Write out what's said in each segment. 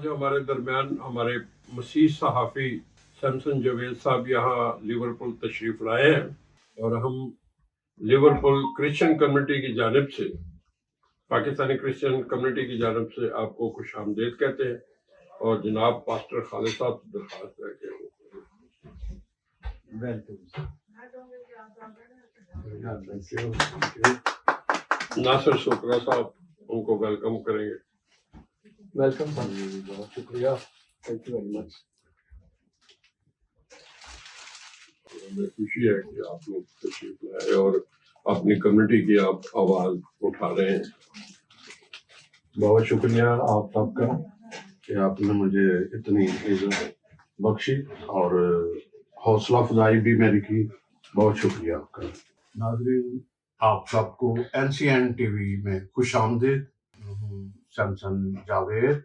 آج ہمارے درمیان ہمارے مسیح صحافی سیمسن جاوید صاحب یہاں لیورپول تشریف لائے ہیں اور ہم لیورپول کرسچن کمیونٹی کی جانب سے پاکستانی کرسچن کمیونٹی کی جانب سے آپ کو خوش آمدید کہتے ہیں اور جناب پاسٹر خالد صاحب سے درخواست ہے کہ ناصر شکرا صاحب ان کو ویلکم کریں گے۔ ویلکم بہت شکریہ، تھینک یو ویری مچ۔ ہمیں خوشی ہے کہ آپ لوگ تشریف لائے اور اپنی کمیونٹی کی آپ آواز اٹھا رہے ہیں۔ بہت شکریہ آپ سب کا کہ آپ نے مجھے اتنی عزت بخشی اور حوصلہ افزائی بھی میری کی، بہت شکریہ آپ کا۔ ناظرین، آپ سب کو NCN ٹی وی میں خوش آمدید۔ ہوں سیمسن جاوید،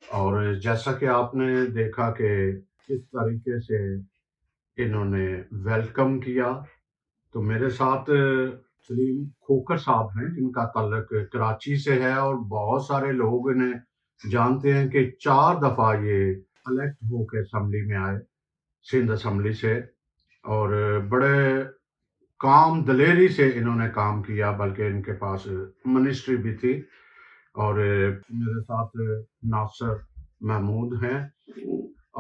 اور جیسا کہ آپ نے دیکھا کہ کس طریقے سے انہوں نے ویلکم کیا، تو میرے ساتھ سلیم کھوکر صاحب ہیں جن کا تعلق کراچی سے ہے، اور بہت سارے لوگ انہیں جانتے ہیں کہ 4 دفعہ یہ الیکٹ ہو کے اسمبلی میں آئے، سندھ اسمبلی سے، اور بڑے کام دلیری سے انہوں نے کام کیا، بلکہ ان کے پاس منسٹری بھی تھی۔ اور میرے ساتھ ناصر محمود ہیں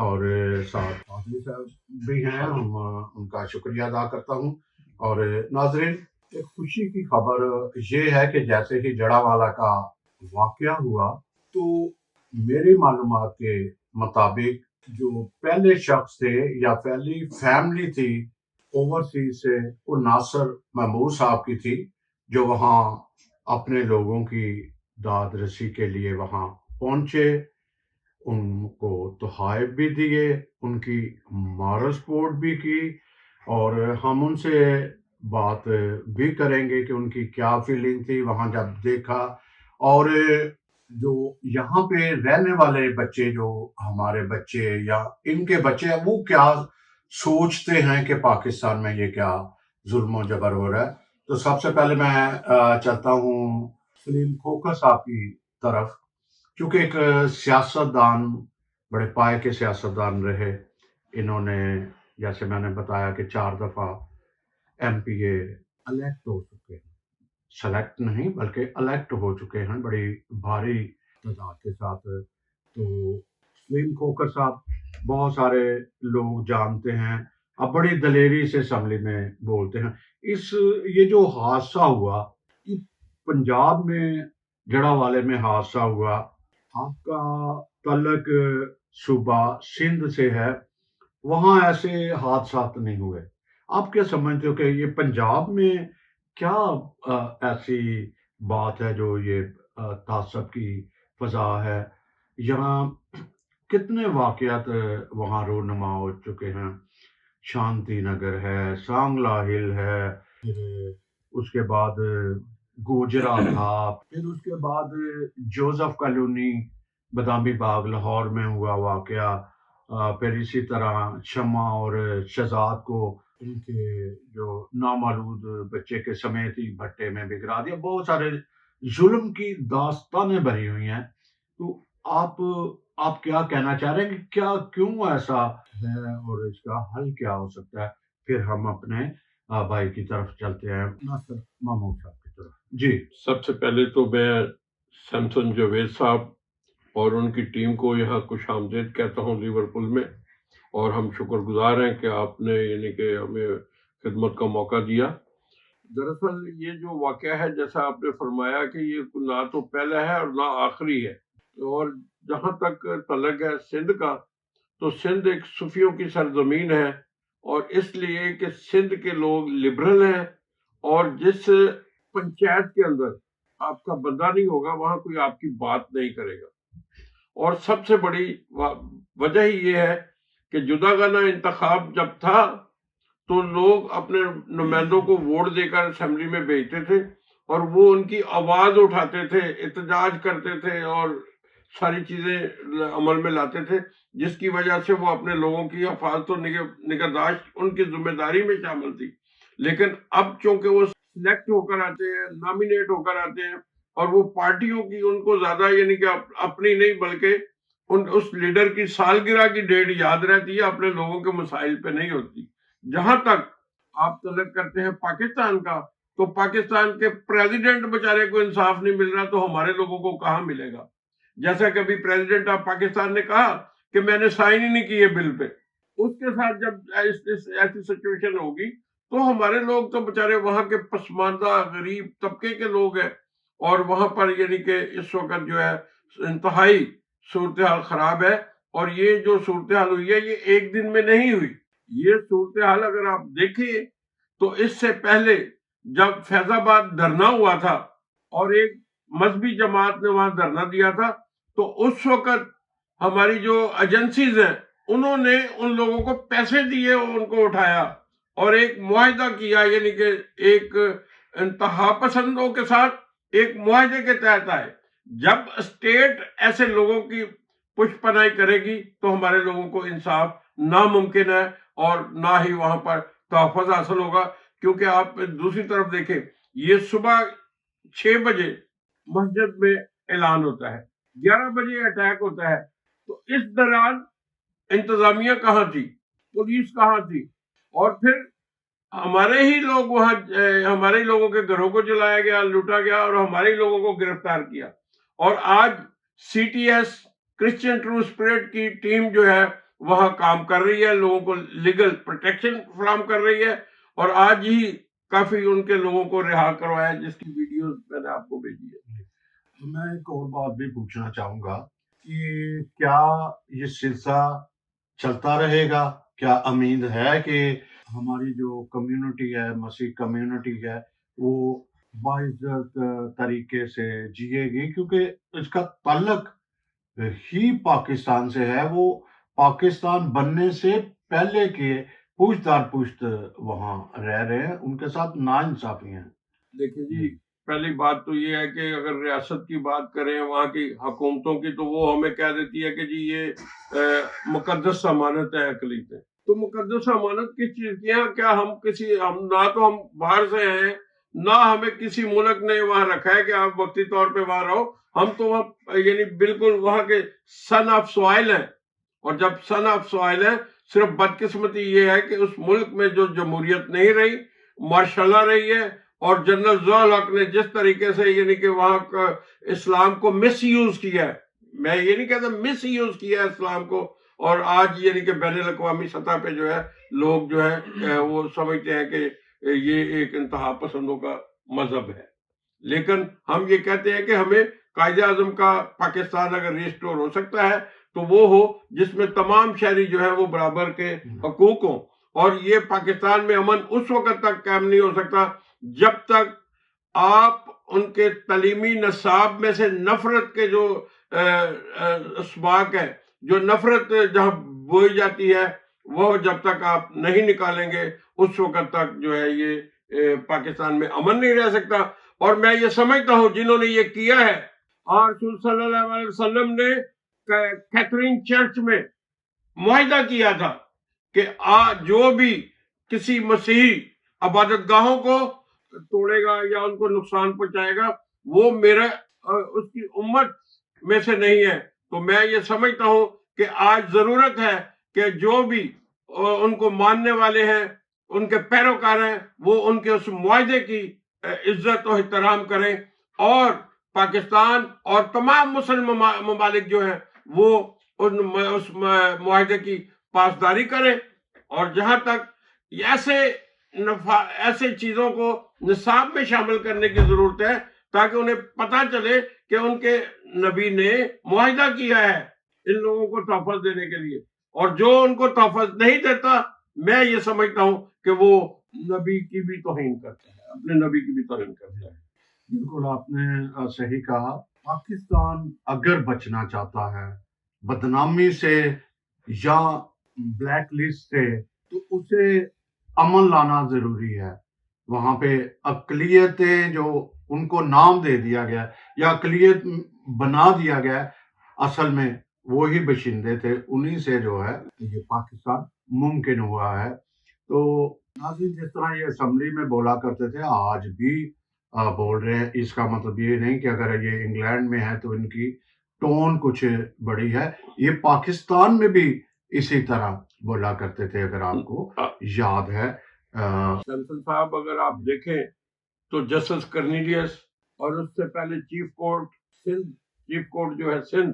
اور ساتھ فاضلی صاحب بھی ہیں، ہم ان کا شکریہ ادا کرتا ہوں۔ اور ناظرین، ایک خوشی کی خبر یہ ہے کہ جیسے ہی جڑا والا کا واقعہ ہوا تو میری معلومات کے مطابق جو پہلے شخص تھے یا پہلی فیملی تھی اوورسیز سے، وہ ناصر محمود صاحب کی تھی، جو وہاں اپنے لوگوں کی داد رسی کے لیے وہاں پہنچے، ان کو تحائف بھی دیے، ان کی مارل سپورٹ بھی کی، اور ہم ان سے بات بھی کریں گے کہ ان کی کیا فیلنگ تھی وہاں جب دیکھا، اور جو یہاں پہ رہنے والے بچے، جو ہمارے بچے یا ان کے بچے ہیں، وہ کیا سوچتے ہیں کہ پاکستان میں یہ کیا ظلم و جبر ہو رہا ہے۔ تو سب سے پہلے میں چلتا ہوں سلیم کھوکر صاحب کی طرف، کیونکہ ایک سیاست دان، بڑے پائے کے سیاست دان رہے، انہوں نے جیسے میں نے بتایا کہ 4 دفعہ MPA الیکٹ ہو چکے ہیں، سلیکٹ نہیں بلکہ الیکٹ ہو چکے ہیں بڑی بھاری تعداد کے ساتھ۔ تو سلیم کھوکر صاحب بہت سارے لوگ جانتے ہیں، اب بڑی دلیری سے اسمبلی میں بولتے ہیں۔ یہ جو حادثہ ہوا، یہ پنجاب میں جڑا والے میں حادثہ ہوا، آپ کا تعلق صوبہ سندھ سے ہے، وہاں ایسے حادثات نہیں ہوئے، آپ کیا سمجھتے ہو کہ یہ پنجاب میں کیا ایسی بات ہے جو یہ تعصب کی فضا ہے؟ یہاں کتنے واقعات وہاں رونما ہو چکے ہیں، شانتی نگر ہے، سانگلا ہل ہے، پھر اس کے بعد گوجرا تھا، پھر اس کے بعد جوزف کالونی بادامی باغ لاہور میں ہوا واقعہ، پھر اسی طرح شمع اور شہزاد کو ان کے جو نامولود بچے کے سمیت ہی بھٹے میں بگھرا دیا۔ بہت سارے ظلم کی داستانیں بھری ہوئی ہیں۔ تو آپ کیا کہنا چاہ رہے ہیں کہ کیوں ایسا ہے اور اس کا حل کیا ہو سکتا ہے؟ پھر ہم اپنے بھائی کی طرف چلتے ہیں، ناصر محمود صاحب کی طرف۔ جی، سب سے پہلے تو میں سیمسن جاوید صاحب اور ان کی ٹیم کو یہاں خوش آمدید کہتا ہوں لیورپول میں، اور ہم شکر گزار ہیں کہ آپ نے یعنی کہ ہمیں خدمت کا موقع دیا۔ دراصل یہ جو واقعہ ہے، جیسا آپ نے فرمایا کہ یہ نہ تو پہلا ہے اور نہ آخری ہے، اور جہاں تک تعلق ہے سندھ کا، تو سندھ ایک صوفیوں کی سرزمین ہے، اور اس لیے کہ سندھ کے لوگ لبرل ہیں، اور جس پنچایت کے اندر آپ کا بندہ نہیں ہوگا وہاں کوئی آپ کی بات نہیں کرے گا۔ اور سب سے بڑی وجہ ہی یہ ہے کہ جداگانہ انتخاب جب تھا تو لوگ اپنے نمائندوں کو ووٹ دے کر اسمبلی میں بھیجتے تھے، اور وہ ان کی آواز اٹھاتے تھے، احتجاج کرتے تھے اور ساری چیزیں عمل میں لاتے تھے، جس کی وجہ سے وہ اپنے لوگوں کی حفاظت و نگہداشت ان کی ذمہ داری میں شامل تھی۔ لیکن اب چونکہ وہ سلیکٹ ہو کر آتے ہیں، نامینیٹ ہو کر آتے ہیں، اور وہ پارٹیوں کی ان کو زیادہ یعنی کہ اپنی نہیں بلکہ اس لیڈر کی سالگرہ کی ڈیٹ یاد رہتی ہے، اپنے لوگوں کے مسائل پہ نہیں ہوتی۔ جہاں تک آپ طلب کرتے ہیں پاکستان کا، تو پاکستان کے پریزیڈنٹ بیچارے کو انصاف نہیں مل رہا، تو ہمارے لوگوں کو کہاں ملے گا؟ جیسا کہ ابھی پریزیڈنٹ آف پاکستان نے کہا کہ میں نے سائن ہی نہیں کیے بل پہ، اس کے ساتھ جب ایسی سچویشن ہوگی تو ہمارے لوگ تو بیچارے وہاں کے پسماندہ غریب طبقے کے لوگ ہیں، اور وہاں پر یعنی کہ اس وقت جو ہے انتہائی صورتحال خراب ہے۔ اور یہ جو صورتحال ہوئی ہے یہ ایک دن میں نہیں ہوئی، یہ صورتحال اگر آپ دیکھیں تو اس سے پہلے جب فیض آباد دھرنا ہوا تھا اور ایک مذہبی جماعت نے وہاں دھرنا دیا تھا، تو اس وقت ہماری جو ایجنسیز ہیں انہوں نے ان لوگوں کو پیسے دیے، ان کو اٹھایا اور ایک معاہدہ کیا، یعنی کہ ایک انتہا پسندوں کے ساتھ ایک معاہدے کے تحت آئے۔ جب اسٹیٹ ایسے لوگوں کی پشت پناہی کرے گی تو ہمارے لوگوں کو انصاف ناممکن ہے، اور نہ ہی وہاں پر تحفظ حاصل ہوگا۔ کیونکہ آپ دوسری طرف دیکھیں، یہ صبح 6 بجے مسجد میں اعلان ہوتا ہے، 11 بجے اٹیک ہوتا ہے، تو اس دوران انتظامیہ کہاں تھی، پولیس کہاں تھی؟ اور پھر ہمارے ہی لوگ وہاں، ہمارے ہی لوگوں کے گھروں کو جلایا گیا، لوٹا گیا، اور ہمارے ہی لوگوں کو گرفتار کیا۔ اور آج C T S Christian true spirit کی ٹیم جو ہے وہاں کام کر رہی ہے، لوگوں کو لیگل پروٹیکشن فراہم کر رہی ہے، اور آج ہی کافی ان کے لوگوں کو رہا کروایا، جس کی ویڈیوز میں نے آپ کو بھیجی ہے۔ میں ایک اور بات بھی پوچھنا چاہوں گا کہ کیا یہ سلسلہ چلتا رہے گا؟ کیا امید ہے کہ ہماری جو کمیونٹی ہے، مسیح کمیونٹی ہے، وہ باعزت طریقے سے جیے گی؟ کیونکہ اس کا تعلق ہی پاکستان سے ہے، وہ پاکستان بننے سے پہلے کے پشت در پشت وہاں رہ رہے ہیں، ان کے ساتھ ناانصافی ہیں۔ دیکھیں جی، پہلی بات تو یہ ہے کہ اگر ریاست کی بات کریں وہاں کی حکومتوں کی، تو وہ ہمیں کہہ دیتی ہے کہ جی یہ مقدس امانت ہے اقلیتیں۔ تو مقدس امانت کس چیز کی ہے؟ کیا ہم نہ تو ہم باہر سے ہیں، نہ ہمیں کسی ملک نے وہاں رکھا ہے کہ آپ وقتی طور پہ وہاں رہو، ہم تو وہاں یعنی بالکل وہاں کے سن آف سوائل ہیں۔ اور جب سن آف سوائل ہیں، صرف بدقسمتی یہ ہے کہ اس ملک میں جو جمہوریت نہیں رہی، مارشل لا رہی ہے، اور جنرل ضیاء الحق نے جس طریقے سے یعنی کہ وہاں کا اسلام کو مس یوز کیا ہے، میں یہ نہیں کہتا مس یوز کیا ہے اسلام کو، اور آج یعنی کہ بین الاقوامی سطح پہ جو ہے لوگ جو ہے وہ سمجھتے ہیں کہ یہ ایک انتہا پسندوں کا مذہب ہے۔ لیکن ہم یہ کہتے ہیں کہ ہمیں قائد اعظم کا پاکستان اگر ریسٹور ہو سکتا ہے تو وہ ہو جس میں تمام شہری جو ہے وہ برابر کے حقوق ہوں، اور یہ پاکستان میں امن اس وقت تک قائم نہیں ہو سکتا جب تک آپ ان کے تعلیمی نصاب میں سے نفرت کے جو اسباق ہے، جو نفرت جہاں بوئی جاتی ہے، وہ جب تک آپ نہیں نکالیں گے اس وقت تک جو ہے یہ پاکستان میں امن نہیں رہ سکتا۔ اور میں یہ سمجھتا ہوں جنہوں نے یہ کیا ہے، اور رسول صلی اللہ علیہ وسلم نے کیتھرین چرچ میں معاہدہ کیا تھا کہ جو بھی کسی مسیحی عبادت گاہوں کو توڑے گا یا ان کو نقصان پہنچائے گا، وہ میرے اس کی امت میں سے نہیں ہے۔ تو میں یہ سمجھتا ہوں کہ آج ضرورت ہے کہ جو بھی ان کو ماننے والے ہیں، ان کے پیروکار ہیں، وہ ان کے اس معاہدے کی عزت و احترام کریں، اور پاکستان اور تمام مسلم ممالک جو ہیں وہ اس معاہدے کی پاسداری کریں۔ اور جہاں تک ایسے چیزوں کو نصاب میں شامل کرنے کی ضرورت ہے تاکہ انہیں پتہ چلے کہ ان کے نبی نے معاہدہ کیا ہے ان لوگوں کو تحفظ دینے کے لیے، اور جو ان کو تحفظ نہیں دیتا، میں یہ سمجھتا ہوں کہ وہ نبی کی بھی توہین کرتا ہے، اپنے نبی کی بھی توہین کرتا ہے۔ بالکل آپ نے صحیح کہا۔ پاکستان اگر بچنا چاہتا ہے بدنامی سے یا بلیک لسٹ سے، تو اسے امن لانا ضروری ہے۔ وہاں پہ اقلیتیں جو ان کو نام دے دیا گیا یا اقلیت بنا دیا گیا، اصل میں وہی باشندے تھے، انہی سے جو ہے یہ پاکستان ممکن ہوا ہے۔ تو ناظرین، جس طرح یہ اسمبلی میں بولا کرتے تھے، آج بھی بول رہے ہیں، اس کا مطلب یہ نہیں کہ اگر یہ انگلینڈ میں ہے تو ان کی टोन कुछ बड़ी है। ये पाकिस्तान में भी इसी तरह बोला करते थे, अगर आपको याद है। सैमसन साहब अगर आप देखें तो जस्टिस कर्नीलियस और उससे पहले चीफ कोर्ट जो है सिंध,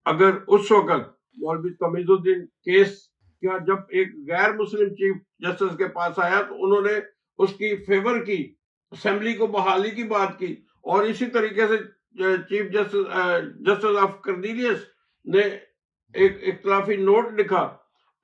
अगर उस वक्त मौलवी तमीजुद्दीन केस क्या जब एक गैर मुस्लिम चीफ जस्टिस के पास आया तो उन्होंने उसकी फेवर की, असेंबली को बहाली की बात की, और इसी तरीके से चीफ जस्टिस ऑफ कर्नीलियस ने एक इख्तिलाफी नोट लिखा।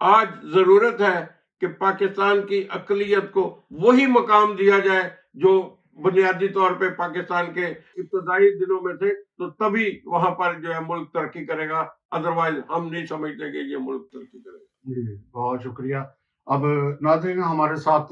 आज जरूरत है कि पाकिस्तान की अकलियत को वही मकाम दिया जाए जो बुनियादी तौर पे पाकिस्तान के इब्तदाई दिनों में थे, तो तभी वहां पर जो है मुल्क तरक्की करेगा, अदरवाइज हम नहीं समझते कि ये मुल्क तरक्की करेगा। जी, बहुत शुक्रिया। अब नाज़रीन, हमारे साथ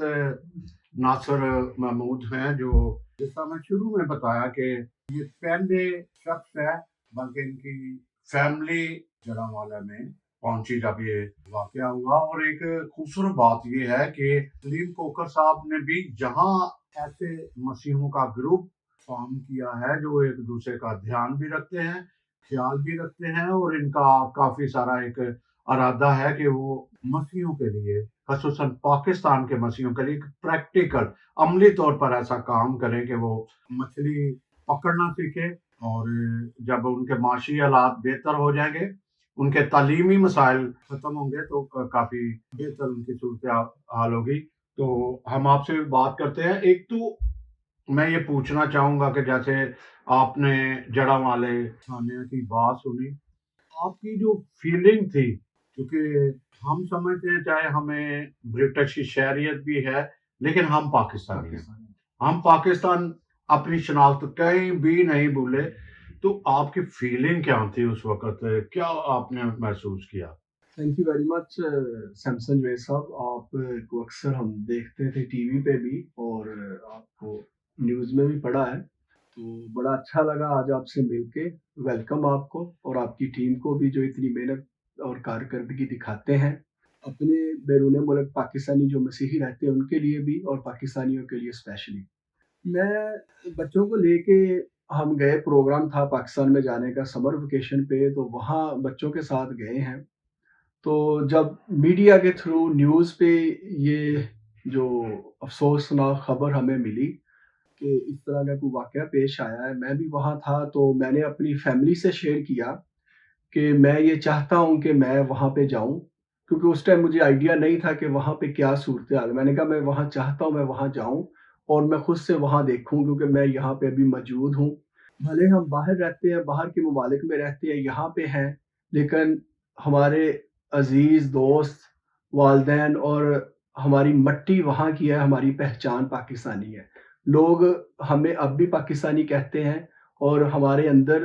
नासिर महमूद हैं, जो जैसा मैं शुरू में बताया कि ये पहले शख्स है, बल्कि इनकी फैमिली जड़ांवाला में पहुंची जब ये वाकया हुआ। और एक खूबसूरत बात ये है कि सलीम कोकर साहब ने भी जहां ऐसे मसीहों का ग्रुप फॉर्म किया है जो एक दूसरे का ध्यान भी रखते हैं, ख्याल भी रखते हैं, और इनका काफी सारा एक इरादा है कि वो मसीहों के लिए, खसूसन पाकिस्तान के मसीहों के लिए एक प्रैक्टिकल अमली तौर पर ऐसा काम करें कि वो मछली पकड़ना सीखे, और जब उनके माशी हालात बेहतर हो जाएंगे, उनके तालीमी मसाइल खत्म होंगे, तो काफी बेहतर उनकी सूरत हाल होगी। तो हम आपसे बात करते हैं। एक तो मैं ये पूछना चाहूंगा कि जैसे आपने जड़ांवाले थाने की बात सुनी, आपकी जो फीलिंग थी, क्योंकि हम समझते हैं चाहे हमें ब्रिटिश की शहरियत भी है, लेकिन हम पाकिस्तानी हैं, हम पाकिस्तान अपनी शनाख्त कहीं भी नहीं भूले। तो आपकी फीलिंग क्या थी उस वक्त, क्या आपने महसूस किया? Thank you very much Samson Javed साहब, आपको अक्सर हम देखते थे टीवी पे भी, और आपको न्यूज़ में भी पढ़ा है, तो बड़ा अच्छा लगा आज आपसे मिलके। वेलकम आपको और आपकी टीम को भी, जो इतनी मेहनत और कारकर्दगी दिखाते हैं अपने बैरून मुल्क पाकिस्तानी जो मसीही रहते हैं उनके लिए भी, और पाकिस्तानियों के लिए स्पेशली। मैं बच्चों को लेके, हम गए, प्रोग्राम था पाकिस्तान में जाने का समर वेकेशन पे, तो वहाँ बच्चों के साथ गए हैं। तो जब मीडिया के थ्रू न्यूज़ पे ये जो अफसोसनाक खबर हमें मिली कि इस तरह का कोई वाक़या पेश आया है, मैं भी वहाँ था, तो मैंने अपनी फैमिली से शेयर किया कि मैं ये चाहता हूँ कि मैं वहाँ पे जाऊँ, क्योंकि उस टाइम मुझे आइडिया नहीं था कि वहाँ पे क्या सूरत-ए-हाल है। मैंने कहा मैं वहाँ चाहता हूँ, मैं वहाँ जाऊँ और मैं खुद से वहाँ देखूँ, क्योंकि मैं यहाँ पे अभी मौजूद हूँ। भले हम बाहर रहते हैं, बाहर के ममालिक में रहते हैं, यहाँ पे हैं, लेकिन हमारे अज़ीज़ दोस्त, वालिदैन और हमारी मट्टी वहाँ की है, हमारी पहचान पाकिस्तानी है। लोग हमें अब भी पाकिस्तानी कहते हैं, और हमारे अंदर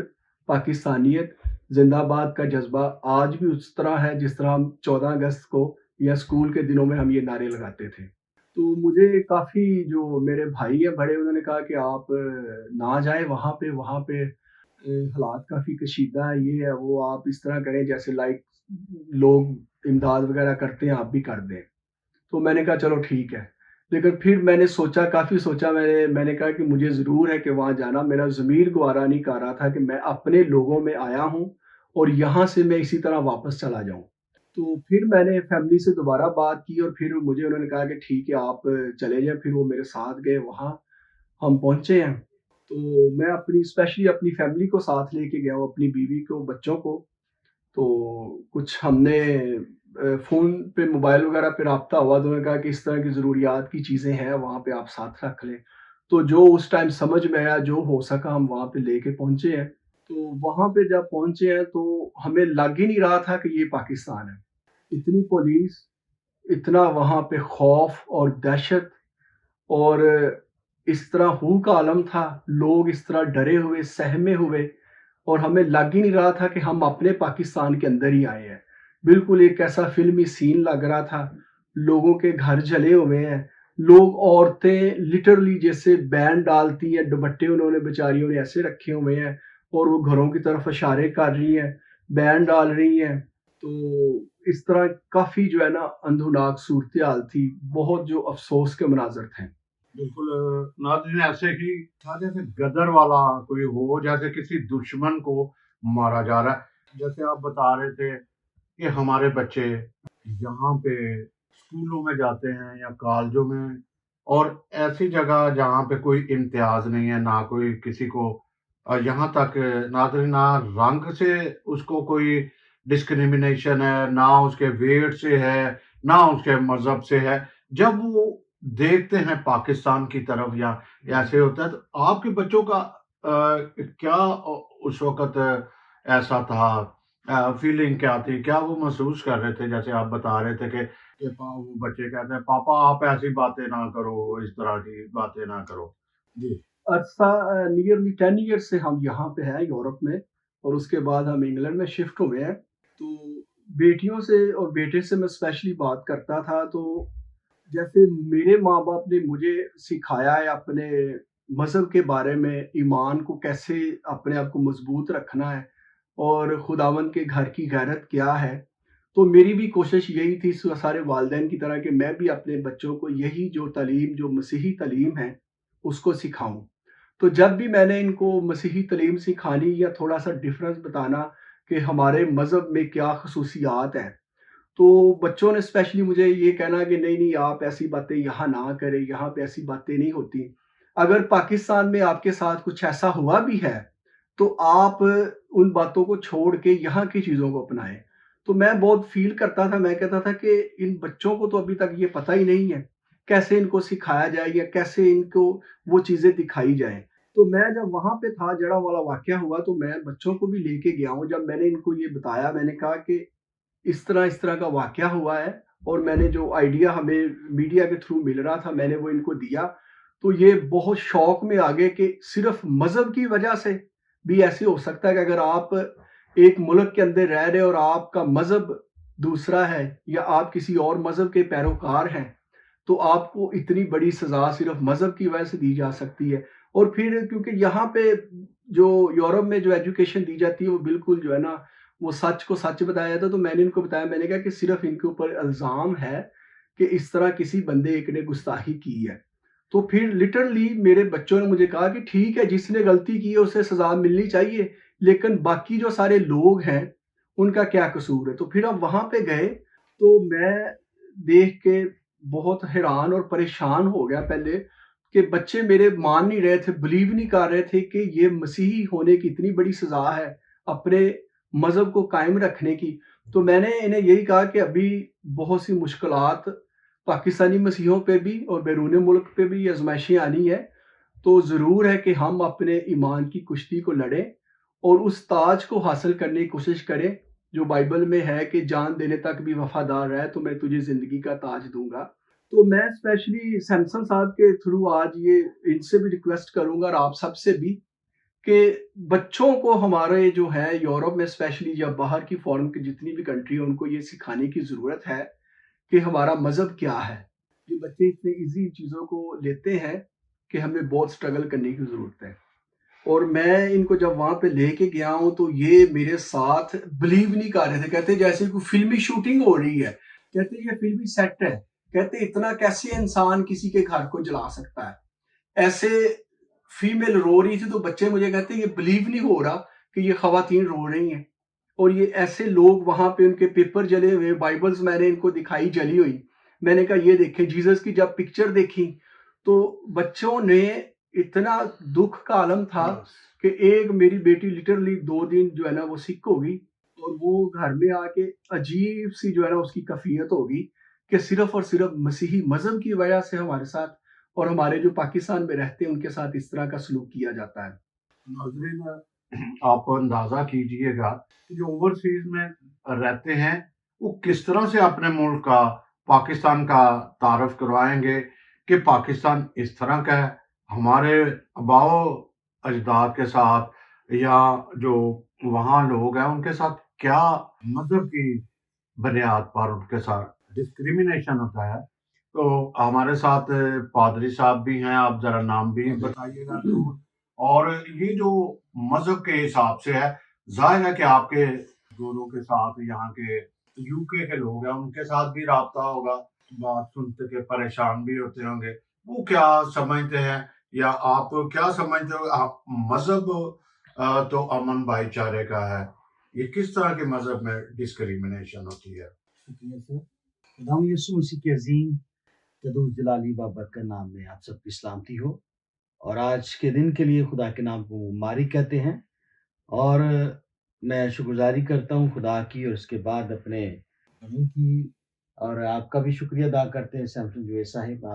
पाकिस्तानियत ज़िंदाबाद का जज़्बा आज भी उस तरह है जिस तरह हम 14 अगस्त को या स्कूल के दिनों में हम ये नारे लगाते थे। तो मुझे काफ़ी, जो मेरे भाई हैं बड़े, उन्होंने कहा कि आप ना जाएँ वहाँ पे हालात काफ़ी कशीदा है, ये है, वो, आप इस तरह करें जैसे लाइक लोग इमदाद वगैरह करते हैं, आप भी कर दें। तो मैंने कहा चलो ठीक है। लेकिन फिर मैंने सोचा, काफ़ी सोचा, मैंने कहा कि मुझे ज़रूर है कि वहाँ जाना। मेरा ज़मीर गवारा नहीं कर रहा था कि मैं अपने लोगों में आया हूँ और यहाँ से मैं इसी तरह वापस चला जाऊँ। तो फिर मैंने फैमिली से दोबारा बात की, और फिर मुझे उन्होंने कहा कि ठीक है आप चले जाएँ। फिर वो मेरे साथ गए, वहाँ हम पहुँचे हैं। तो मैं स्पेशली अपनी फैमिली को साथ लेके गया हूँ, अपनी बीवी को, बच्चों को। तो कुछ हमने फ़ोन पे, मोबाइल वगैरह पे राब्ता हुआ, तो उन्होंने कहा कि इस तरह की ज़रूरियात की चीज़ें हैं, वहाँ पे आप साथ रख लें। तो जो उस टाइम समझ में आया, जो हो सका, हम वहाँ पे लेके पहुँचे हैं। तो वहाँ पे जब पहुँचे हैं तो हमें लग ही नहीं रहा था कि ये पाकिस्तान है। इतनी पुलिस, इतना वहाँ पे खौफ और दहशत, और इस तरह हू का आलम था, लोग इस तरह डरे हुए, सहमे हुए, और हमें लग ही नहीं रहा था कि हम अपने पाकिस्तान के अंदर ही आए हैं। बिल्कुल एक ऐसा फ़िल्मी सीन लग रहा था, लोगों के घर जले हुए हैं, लोग, औरतें लिटरली जैसे बैन डालती हैं, दुपट्टे उन्होंने बेचारियों ने ऐसे रखे हुए हैं, और वो घरों की तरफ इशारे कर रही हैं, बैन डाल रही हैं। तो इस तरह काफ़ी जो है ना अंधुनाक सूरत-ए-हाल थी, बहुत जो अफ़सोस के मनाज़र थे। बिल्कुल नाज़रीन, ऐसे ही था जैसे गदर वाला कोई हो, जैसे किसी दुश्मन को मारा जा रहा है। जैसे आप बता रहे थे कि हमारे बच्चे यहाँ पे स्कूलों में जाते हैं या कॉलेजों में, और ऐसी जगह जहाँ पे कोई इम्तियाज नहीं है, ना कोई किसी को यहाँ तक ना रंग से उसको कोई डिस्क्रिमिनेशन है, ना उसके वेट से है, ना उसके मजहब से है। जब वो देखते हैं पाकिस्तान की तरफ या ऐसे होता है, तो आपके बच्चों का क्या उस वक्त ऐसा था, फीलिंग क्या थी, क्या वो महसूस कर रहे थे? जैसे आप बता रहे थे कि वो बच्चे कहते हैं पापा आप ऐसी बातें ना करो, इस तरह की बातें ना करो। जी। अरसा नियरली 10 ईयर्स से हम यहाँ पे हैं यूरोप में, और उसके बाद हम इंग्लैंड में शिफ्ट हुए हैं। तो बेटियों से और बेटे से मैं स्पेशली बात करता था, तो जैसे मेरे माँ बाप ने मुझे सिखाया है अपने मज़हब के बारे में, ईमान को कैसे अपने आप को मजबूत रखना है और खुदावंद के घर की गैरत क्या है। तो मेरी भी कोशिश यही थी सारे वालिदैन की तरह कि मैं भी अपने बच्चों को यही जो तालीम, जो मसीही तालीम है, उसको सिखाऊँ। तो जब भी मैंने इनको मसीही तालीम सिखानी या थोड़ा-सा डिफ़रेंस बताना कि हमारे मज़हब में क्या ख़ुसूसियात हैं, तो बच्चों ने स्पेशली मुझे ये कहना कि नहीं-नहीं आप ऐसी बातें यहाँ ना करें, यहाँ पे ऐसी बातें नहीं होती। अगर पाकिस्तान में आपके साथ कुछ ऐसा हुआ भी है, तो आप उन बातों को छोड़ के यहाँ की चीज़ों को अपनाएँ। तो मैं बहुत फ़ील करता था, मैं कहता था कि इन बच्चों को तो अभी तक ये पता ही नहीं है, कैसे इनको सिखाया जाए या कैसे इनको वो चीज़ें दिखाई जाएँ। तो मैं जब वहाँ पे था, जड़ा वाला वाक़या हुआ, तो मैं बच्चों को भी लेके गया हूँ। जब मैंने इनको ये बताया, मैंने कहा कि इस तरह का वाक़या हुआ है, और मैंने जो आइडिया हमें मीडिया के थ्रू मिल रहा था, मैंने वो इनको दिया। तो ये बहुत शॉक में आ गए कि सिर्फ़ मज़हब की वजह से भी ऐसे हो सकता है कि अगर आप एक मुल्क के अंदर रह रहे हो और आपका मज़हब दूसरा है या आप किसी और मज़हब के पैरोकार हैं, तो आपको इतनी बड़ी सज़ा सिर्फ़ मज़हब की वजह से दी जा सकती है। और फिर क्योंकि यहाँ पे जो यूरोप में जो एजुकेशन दी जाती है, वो बिल्कुल जो है ना, वो सच को सच बताया जाता है। तो मैंने इनको बताया, मैंने कहा कि सिर्फ़ इनके ऊपर इल्ज़ाम है कि इस तरह किसी बंदे एक ने गुस्ताखी की है। तो फिर लिटरली मेरे बच्चों ने मुझे कहा कि ठीक है, जिसने गलती की है उसे सज़ा मिलनी चाहिए, लेकिन बाकी जो सारे लोग हैं, उनका क्या कसूर है? तो फिर हम वहाँ पे गए, तो मैं देख के बहुत हैरान और परेशान हो गया पहले कि बच्चे मेरे मान नहीं रहे थे, बिलीव नहीं कर रहे थे कि ये मसीही होने की इतनी बड़ी सज़ा है, अपने मज़हब को कायम रखने की। तो मैंने इन्हें यही कहा कि अभी बहुत सी मुश्किलात पाकिस्तानी मसीहों पे भी और बैरून मुल्क पे भी आज़माइशें आनी है। तो ज़रूर है कि हम अपने ईमान की कुश्ती को लड़ें और उस ताज को हासिल करने की कोशिश करें, जो बाइबल में है कि जान देने तक भी वफ़ादार रहे तो मैं तुझे ज़िंदगी का ताज दूँगा। तो मैं स्पेशली सैमसन साहब के थ्रू आज ये इनसे भी रिक्वेस्ट करूँगा और आप सबसे भी कि बच्चों को हमारे जो है यूरोप में स्पेशली या बाहर की फॉरेन की जितनी भी कंट्री है, उनको ये सिखाने की ज़रूरत है कि हमारा मज़हब क्या है। ये बच्चे इतने ईज़ी चीज़ों को लेते हैं कि हमें बहुत स्ट्रगल करने की ज़रूरत है। और मैं इनको जब वहाँ पे लेके गया हूँ, तो ये मेरे साथ बिलीव नहीं कर रहे थे। कहते जैसे कोई फ़िल्मी शूटिंग हो रही है। कहते ये फ़िल्मी सेट है। कहते इतना कैसे इंसान किसी के घर को जला सकता है। ऐसे फीमेल रो रही थी, तो बच्चे मुझे कहते ये बिलीव नहीं हो रहा कि ये ख़वातीन रो रही हैं। और ये ऐसे लोग वहाँ पे उनके पेपर जले हुए, बाइबल्स मैंने इनको दिखाई जली हुई। मैंने कहा ये देखें, जीसस की जब पिक्चर देखी, तो बच्चों ने इतना दुःख का आलम था कि एक मेरी बेटी लिटरली 2 दिन जो है ना वो सिक हो गई, और वो घर में आके अजीब-सी जो है ना उसकी कैफ़ियत हो गई कि सिर्फ़ और सिर्फ़ मसीही मज़हब की वजह से हमारे साथ और हमारे जो पाकिस्तान में रहते हैं उनके साथ इस तरह का सलूक किया जाता है। नाज़रीन, आप अंदाज़ा कीजिएगा कि जो ओवरसीज़ में रहते हैं, वो किस तरह से अपने मुल्क का, पाकिस्तान का तारफ़ करवाएँगे कि पाकिस्तान इस तरह का है। हमारे आबाओ-अजदाद के साथ या जो वहाँ लोग हैं, उनके साथ क्या मज़हब की बुनियाद पर उनके साथ डिस्क्रिमिनेशन होता है। तो हमारे साथ पादरी साहब भी हैं, आप ज़रा नाम भी बताइएगा ज़रूर। और ये जो मज़हब के हिसाब से है, ज़ाहिर है कि आपके दोनों के साथ यहाँ के यूके के लोग हैं, उनके साथ भी राब्ता होगा, बात सुनते के परेशान भी होते होंगे। वो क्या समझते हैं या आप क्या समझते हो, आप मज़हब तो अमन भाईचारे का है। ये किस तरह के मजहब में डिस्क्रिमिनेशन होती है? शुक्रिया सर। खुदावंद यीशु मसीह के अजीम कदूस जलाली बाबरकत नाम में आप सबकी सलामती हो। और आज के दिन के लिए खुदा के नाम को मुबारक कहते हैं। और मैं शुक्रगुजारी करता हूँ खुदा की और उसके बाद अपने बड़ों की, और आपका भी शुक्रिया अदा करते हैं सैमसन जुवैद साहिब,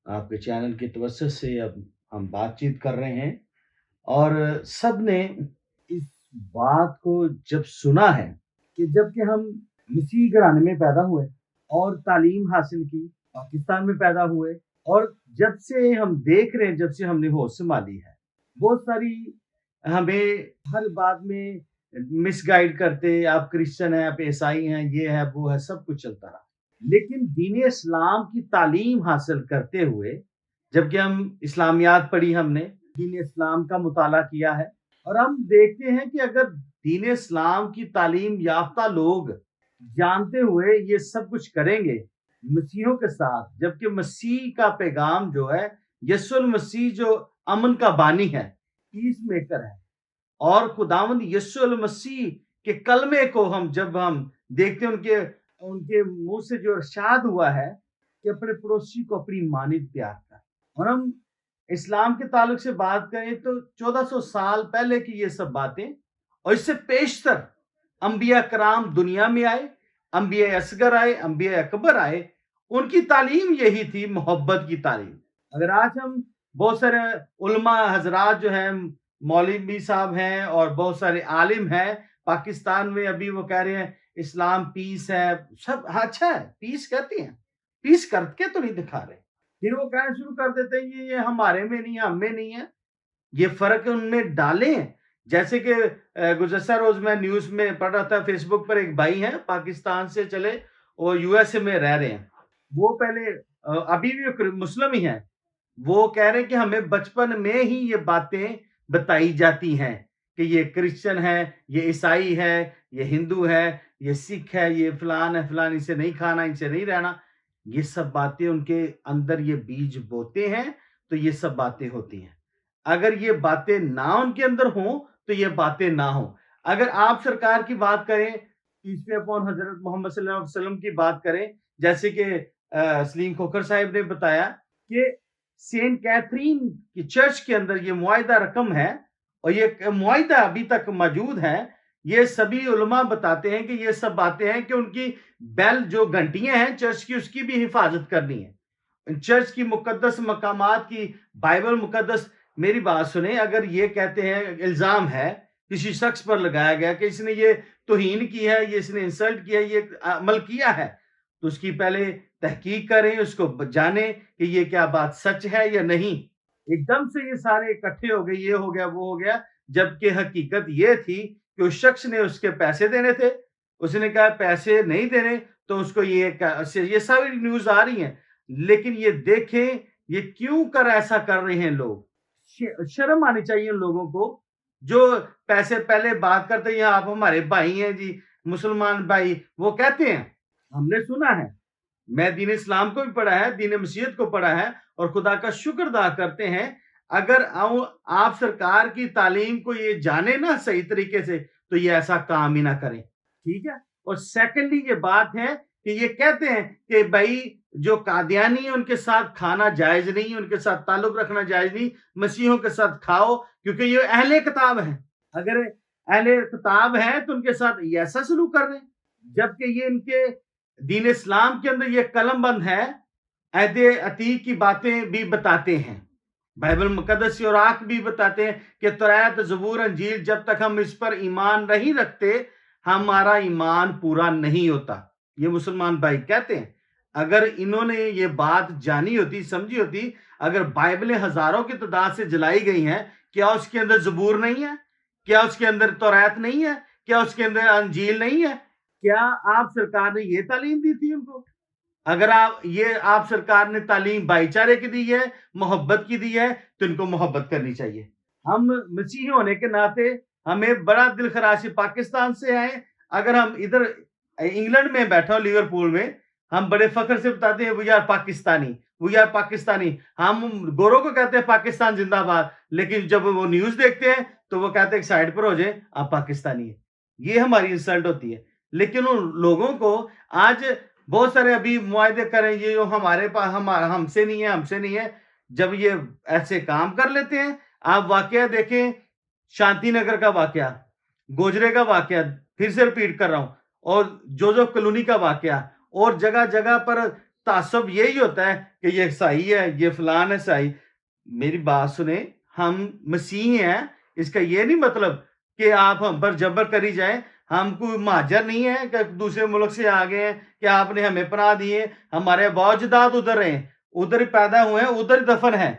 आपके चैनल की तवज्जो से अब हम बातचीत कर रहे हैं। और सब ने इस बात को जब सुना है कि जबकि हम मसीही घराने में पैदा हुए और तालीम हासिल की, पाकिस्तान में पैदा हुए, और जब से हम देख रहे हैं, जब से हमने होश संभाली है, बहुत सारी हमें हर बात में मिसगाइड करते, आप क्रिश्चियन हैं, आप ईसाई हैं, ये है वो है, सब कुछ चलता रहा। लेकिन दीन इस्लाम की तालीम हासिल करते हुए, जबकि हम इस्लामियात पढ़ी, हमने दीन इस्लाम का मुताला किया है, और हम देखते हैं कि अगर दीन इस्लाम की तालीम याफ्ता लोग जानते हुए ये सब कुछ करेंगे मसीहों के साथ, जबकि मसीह का पैगाम जो है, यीशु मसीह जो अमन का बानी है, पीस मेकर है, और खुदावंद यीशु मसीह के कलमे को जब हम देखते हैं, उनके मुंह से जो इरशाद हुआ है कि अपने पड़ोसी को अपनी मानित प्यार कर। और हम इस्लाम के ताल्लुक से बात करें तो 1400 साल पहले की ये सब बातें, और इससे पेशतर अंबिया कराम दुनिया में आए, अंबिया असगर आए, अंबिया अकबर आए, उनकी तालीम यही थी, मोहब्बत की तालीम। अगर आज हम बहुत सारे उलमा हजरात जो हैं, मौलवी साहब हैं और बहुत सारे आलिम हैं पाकिस्तान में, अभी वो कह रहे हैं इस्लाम पीस है, सब अच्छा है, पीस कहते हैं, पीस करके तो नहीं दिखा रहे। फिर वो कहना शुरू कर देते हैं ये हमारे में नहीं है, हम में नहीं है, ये फर्क उनमें डाले हैं। जैसे कि गुज़श्ता रोज मैं न्यूज में पढ़ रहा था, फेसबुक पर एक भाई हैं पाकिस्तान से चले और यूएसए में रह रहे हैं, वो पहले अभी भी मुस्लिम ही हैं, वो कह रहे हैं कि हमें बचपन में ही ये बातें बताई जाती हैं कि ये क्रिश्चियन है, ये ईसाई है, ये हिंदू है, ये सिख है, ये फलान है, फलान, इसे नहीं खाना, इनसे नहीं रहना। ये सब बातें उनके अंदर ये बीज बोते हैं, तो ये सब बातें होती हैं। अगर ये बातें ना उनके अंदर हों तो ये बातें ना हो। अगर आप सरकार की बात करें, पीस अपॉन हजरत मोहम्मद सल्लल्लाहु अलैहि वसल्लम की बात करें, जैसे कि सलीम खोखर साहिब ने बताया कि सेंट कैथरीन की चर्च के अंदर ये मुआहिदा रकम है, और ये मुआहिदा अभी तक मौजूद है। ये सभी उलमा बताते हैं कि ये सब बातें हैं कि उनकी बेल जो घंटियां हैं चर्च की, उसकी भी हिफाजत करनी है। चर्च की मुकद्दस मकामात की, बाइबल मुकद्दस, मेरी बात सुने, अगर ये कहते हैं इल्जाम है किसी शख्स पर लगाया गया कि इसने ये तौहीन की है, ये इसने इंसल्ट किया, ये अमल किया है, तो उसकी पहले तहकीक करें, उसको जाने कि ये क्या बात सच है या नहीं। एकदम से ये सारे इकट्ठे हो गए, ये हो गया, वो हो गया, जबकि हकीकत ये थी कि उस शख्स ने उसके पैसे देने थे, उसने कहा पैसे नहीं देने तो उसको ये सारी न्यूज आ रही हैं। लेकिन ये देखें ये क्यों कर ऐसा कर रहे हैं लोग, शर्म आनी चाहिए उन लोगों को जो पैसे पहले बात करते हैं, आप हमारे भाई हैं जी, मुसलमान भाई, वो कहते हैं, हमने सुना है, मैं दीन इस्लाम को भी पढ़ा है, दीन मसीहत को पढ़ा है, और खुदा का शुक्र अदा करते हैं। अगर आप सरकार की तालीम को ये जाने ना सही तरीके से, तो ये ऐसा काम ही ना करें, ठीक है। और सेकेंडली ये बात है कि ये कहते हैं कि भाई जो कादियानी है उनके साथ खाना जायज नहीं, उनके साथ ताल्लुक रखना जायज नहीं, मसीहों के साथ खाओ क्योंकि ये अहले किताब है। अगर अहले किताब है तो उनके साथ ये ऐसा सलूक कर रहे हैं, जबकि ये इनके दीन इस्लाम के अंदर ये कलमबंद है, अहदे अतीक की बातें भी बताते हैं, बाइबल मुकद्दस और आक भी बताते हैं कि तौरात, ज़बूर, अंजील, जब तक हम इस पर ईमान नहीं रखते हमारा ईमान पूरा नहीं होता। ये मुसलमान भाई कहते हैं। अगर इन्होंने ये बात जानी होती, समझी होती, अगर बाइबलें हजारों की तादाद से जलाई गई हैं, क्या उसके अंदर ज़बूर नहीं है, क्या उसके अंदर तौरात नहीं है, क्या उसके अंदर अंजील नहीं है? क्या आप सरकार ने ये तालीम दी थी उनको? अगर आप सरकार ने तालीम भाईचारे की दी है, मोहब्बत की दी है, तो इनको मोहब्बत करनी चाहिए। हम मसीही होने के नाते हमें बड़ा दिल खराशी, पाकिस्तान से आए, अगर हम इधर इंग्लैंड में बैठा हो, लिवरपूल में, ہم بڑے فخر سے بتاتے ہیں we are Pakistani, we are Pakistani. ہم گوروں کو کہتے ہیں پاکستان زندہ باد، لیکن جب وہ نیوز دیکھتے ہیں تو وہ کہتے ہیں کہ سائڈ پر ہو جائیں، آپ پاکستانی ہیں. یہ ہماری انسلٹ ہوتی ہے. لیکن ان لوگوں کو آج بہت سارے ابھی معاہدے کریں یہ جو ہمارے پاس ہم سے نہیں ہے، ہم سے نہیں ہے. جب یہ ایسے کام کر لیتے ہیں، آپ واقعہ دیکھیں، شانتی نگر کا واقعہ، گوجرے کا واقعہ، پھر سے ریپیٹ کر رہا ہوں، اور جوزف کلونی کا واقعہ، اور جگہ جگہ پر تعصب یہی ہوتا ہے کہ یہ عیسائی ہے، یہ فلان ہے عیسائی. میری بات سنیں، ہم مسیحی ہیں، اس کا یہ نہیں مطلب کہ آپ ہم پر جبر کری جائیں. ہم کوئی مہاجر نہیں ہے کہ دوسرے ملک سے آ گئے ہیں کہ آپ نے ہمیں پناہ دی ہے. ہمارے باوجداد ادھر ہیں، ادھر ہی پیدا ہوئے ہیں، ادھر ہی دفن ہیں.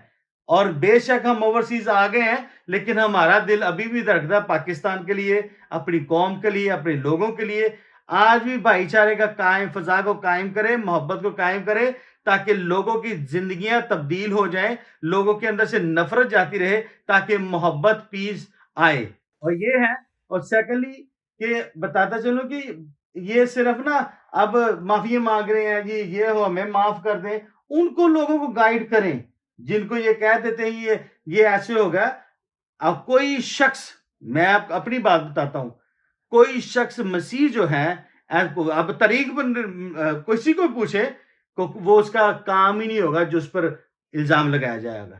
اور بے شک ہم اوورسیز آ گئے ہیں، لیکن ہمارا دل ابھی بھی دھڑکتا ہے پاکستان کے لیے، اپنی قوم کے لیے، اپنے لوگوں کے لیے. آج بھی بھائی چارے کا قائم فضا کو قائم کرے، محبت کو قائم کرے، تاکہ لوگوں کی زندگیاں تبدیل ہو جائیں، لوگوں کے اندر سے نفرت جاتی رہے، تاکہ محبت پیس آئے. اور یہ ہے. اور سیکنڈلی کہ بتاتا چلوں کہ یہ صرف نا اب معافی مانگ رہے ہیں جی، یہ ہو ہمیں معاف کر دیں، ان کو لوگوں کو گائیڈ کریں جن کو یہ کہہ دیتے ہیں یہ ایسے ہوگا. اب کوئی شخص، میں اپنی بات بتاتا ہوں، کوئی شخص مسیح جو ہے، اب طریق پر کسی کو پوچھے وہ اس کا کام ہی نہیں ہوگا جو اس پر الزام لگایا جائے گا.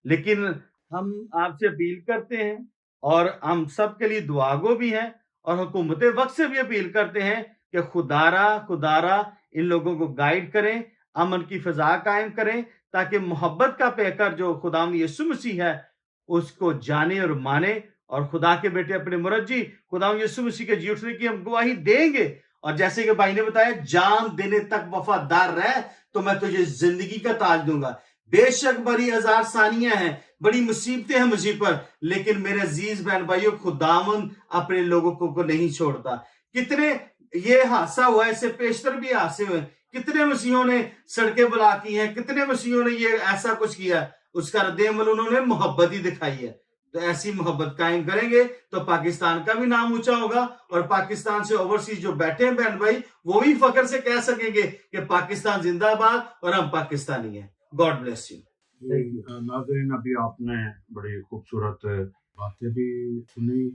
لیکن ہم آپ سے اپیل کرتے ہیں، اور ہم سب کے لیے دعا گو بھی ہیں، اور حکومت وقت سے بھی اپیل کرتے ہیں کہ خدارا ان لوگوں کو گائیڈ کریں، امن کی فضا قائم کریں، تاکہ محبت کا پیکر جو خداوند یسوع مسیح ہے اس کو جانے اور مانے، اور خدا کے بیٹے اپنے مرجی خداوند یسوع مسیح کے جی اٹھنے کی ہم گواہی دیں گے. اور جیسے کہ بھائی نے بتایا، جان دینے تک وفادار رہ تو میں تجھے زندگی کا تاج دوں گا. بے شک بڑی ہزار ثانیہ ہیں، بڑی مصیبتیں ہیں مجھے پر، لیکن میرے عزیز بہن بھائیوں، خداوند اپنے لوگوں کو نہیں چھوڑتا. کتنے یہ حادثہ ہوا ہے، اس سے پیشتر بھی حادثے ہوئے، کتنے مسیحوں نے سڑکیں بلاک کی ہیں، کتنے مسیحوں نے یہ ایسا کچھ کیا. اس کا رد عمل انہوں نے محبت ہی دکھائی ہے. تو ایسی محبت قائم کریں گے تو پاکستان کا بھی نام اونچا ہوگا، اور پاکستان سے اوورسیز جو بیٹھے ہیں بہن بھائی، وہ بھی فخر سے کہہ سکیں گے کہ پاکستان زندہ باد اور ہم پاکستانی ہیں. God bless you. ناظرین، ابھی آپ نے بڑی خوبصورت باتیں بھی سنی،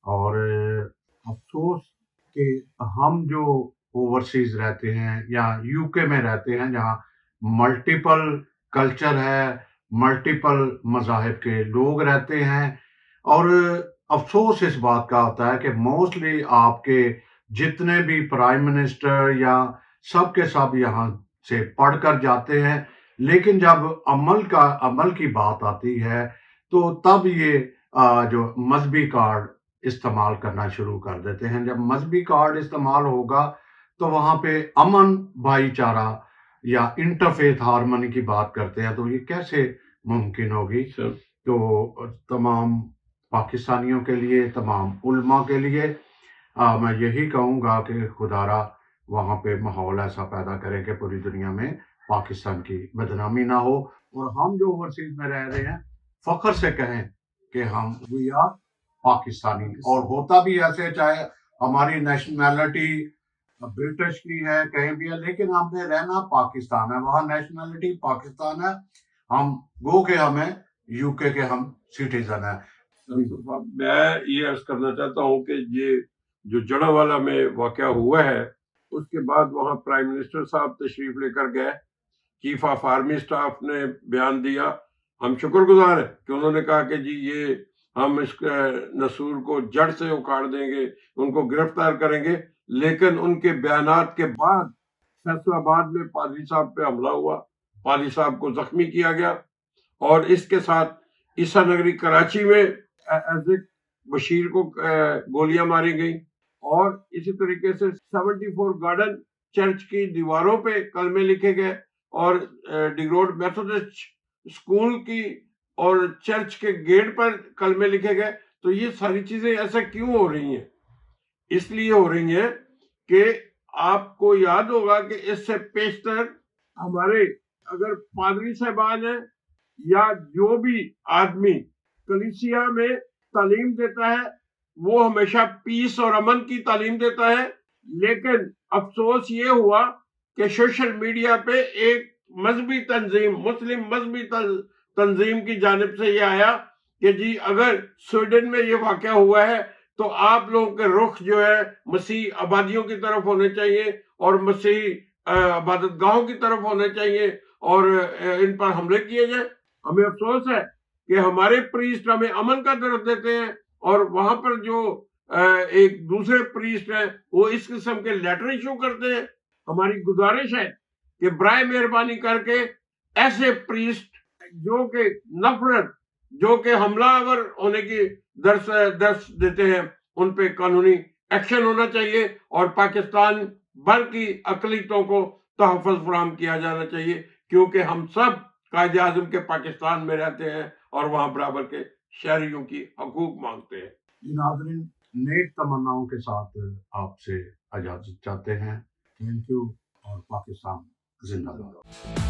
اور افسوس کہ ہم جو اوورسیز رہتے ہیں یا یو کے میں رہتے ہیں، جہاں ملٹیپل کلچر ہے، ملٹیپل مذاہب کے لوگ رہتے ہیں، اور افسوس اس بات کا ہوتا ہے کہ موسٹلی آپ کے جتنے بھی پرائم منسٹر یا سب کے سب یہاں سے پڑھ کر جاتے ہیں، لیکن جب عمل کی بات آتی ہے تو تب یہ جو مذہبی کارڈ استعمال کرنا شروع کر دیتے ہیں. جب مذہبی کارڈ استعمال ہوگا تو وہاں پہ امن، بھائی چارہ یا انٹرفیتھ ہارمنی کی بات کرتے ہیں، تو یہ کیسے ممکن ہوگی؟ تو تمام پاکستانیوں کے لیے، تمام علماء کے لیے میں یہی کہوں گا کہ خدارا وہاں پہ ماحول ایسا پیدا کرے کہ پوری دنیا میں پاکستان کی بدنامی نہ ہو، اور ہم جو اوورسیز میں رہ رہے ہیں فخر سے کہیں کہ ہم وی آر پاکستانی. اور ہوتا بھی ایسے، چاہے ہماری نیشنلٹی برٹش کی ہے، کہیں بھی ہے، لیکن ہم نے رہنا پاکستان ہے، وہاں نیشنلٹی پاکستان ہے. ہم گو کہ ہمیں یو کے ہم سٹیزن ہیں. میں یہ عرض کرنا چاہتا ہوں کہ یہ جو جڑاوالا میں واقعہ ہوا ہے، اس کے بعد وہاں پرائم منسٹر صاحب تشریف لے کر گئے، چیف آف آرمی سٹاف نے بیان دیا. ہم شکر گزار ہیں کہ انہوں نے کہا کہ جی یہ ہم اس نسور کو جڑ سے اکھاڑ دیں گے، ان کو گرفتار کریں گے. لیکن ان کے بیانات کے بعد فیصل آباد میں پادری صاحب پہ حملہ ہوا، پادری صاحب کو زخمی کیا گیا، اور اس کے ساتھ عیسیٰ نگری کراچی میں بشیر کو گولیاں ماری گئیں. اور اسی طریقے سے 74 گارڈن چرچ کی دیواروں پہ کلمے لکھے گئے، اور ڈگروڈ میتھوڈسٹ اسکول کی اور چرچ کے گیٹ پر کلمے لکھے گئے. تو یہ ساری چیزیں ایسا کیوں ہو رہی ہیں؟ اس لیے ہو رہی ہیں کہ آپ کو یاد ہوگا کہ اس سے پیشتر ہمارے اگر پادری صاحبان ہیں یا جو بھی آدمی کلیسیا میں تعلیم دیتا ہے، وہ ہمیشہ پیس اور امن کی تعلیم دیتا ہے. لیکن افسوس یہ ہوا کہ سوشل میڈیا پہ ایک مذہبی تنظیم مسلم مذہبی تنظیم کی جانب سے یہ آیا کہ جی اگر سویڈن میں یہ واقعہ ہوا ہے تو آپ لوگوں کے رخ جو ہے مسیح آبادیوں کی طرف ہونے چاہیے اور مسیح عبادت گاہوں کی طرف ہونے چاہیے اور ان پر حملے کیے جائیں. ہمیں افسوس ہے کہ ہمارے پریسٹ ہمیں امن کا درس دیتے ہیں اور وہاں پر جو ایک دوسرے پریسٹ ہیں وہ اس قسم کے لیٹر ایشو کرتے ہیں. ہماری گزارش ہے کہ برائے مہربانی کر کے ایسے پریسٹ جو کہ نفرت جو کہ حملہ آور ہونے کی درس دیتے ہیں ان پہ قانونی ایکشن ہونا چاہیے اور پاکستان بھر کی اقلیتوں کو تحفظ فراہم کیا جانا چاہیے کیونکہ ہم سب قائد اعظم کے پاکستان میں رہتے ہیں اور وہاں برابر کے شہریوں کی حقوق مانگتے ہیں. ناظرین نیک تمناؤں کے ساتھ آپ سے اجازت چاہتے ہیں. تھینک یو اور پاکستان زندہ باد.